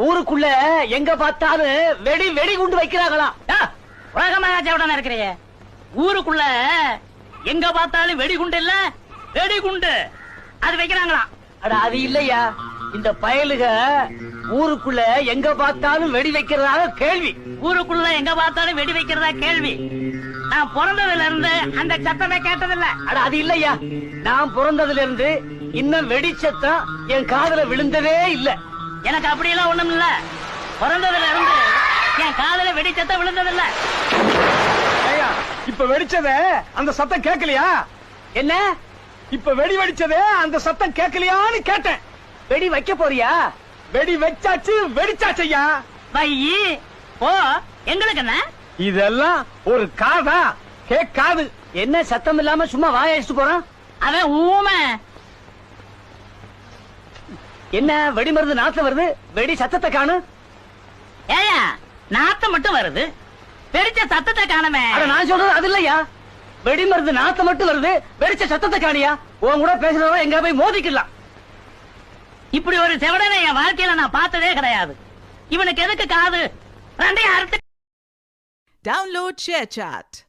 ஊருக்குள்ள எங்க பார்த்தாலும் வெடி குண்டு வைக்கிறாங்களாம். உலகமாச்சவுடனே இருக்கிறீ. ஊருக்குள்ள எங்க பார்த்தாலும் வெடிகுண்டு இல்ல, வெடிகுண்டு அது வைக்கிறாங்களாம். அட அது இல்லையா, இந்த பயலுக ஊருக்குள்ள எங்க பார்த்தாலும் வெடி வைக்கிறதாக கேள்வி. ஊருக்குள்ள எங்க பார்த்தாலும் வெடி வைக்கிறதா கேள்வி. நான் பிறந்ததுல இருந்து அந்த சத்தமே கேட்டதில்ல. அட அது இல்லையா, நான் பிறந்ததுல இருந்து இன்னும் வெடி சத்தம் என் காதுல விழுந்ததே இல்ல. எனக்கு அப்படியெல்லாம் ஒண்ணும் இல்ல. பிறந்ததுல இருந்து என் காதுல வெடி சத்தம் விழுந்ததில்ல. இப்ப வெடிச்சத அந்த சத்தம் கேட்கலையா? என்ன இப்ப வெடி வெடிச்சதே அந்த சத்தம் கேட்கலையான்னு கேட்டேன். வெடி வைக்க போறியா? வெடி வச்சாச்சு, வெடிச்சாச்சையா. வையி ஓ, எங்களுக்கு என்ன? இதெல்லாம் ஒரு காதா? கேட்காது. என்ன சத்தம் இல்லாம சும்மா வாய அடிச்சுட்டு போறான்? அவன் ஊமை. என்ன வெடி மருந்து நாத்துல வருது, வெடி சத்தத்தை காணு. ஏயா நாத்தம் மட்டும் வருது, வெடிச்ச சத்தத்தை காணமே. அட நான் சொல்றது அது இல்லையா, வெடி மருந்து நாத்த மட்டும் வருது, வெடிச்ச சத்தத்தை காணியா? உன் கூட பேசுறவங்க எங்க போய் மோதிக்கலாம். இப்படி ஒரு செவடனை என் வாழ்க்கையில நான் பார்த்ததே கிடையாது. இவனுக்கு எதுக்கு காது? ரெண்டையும் அறுத்து. Download ShareChat.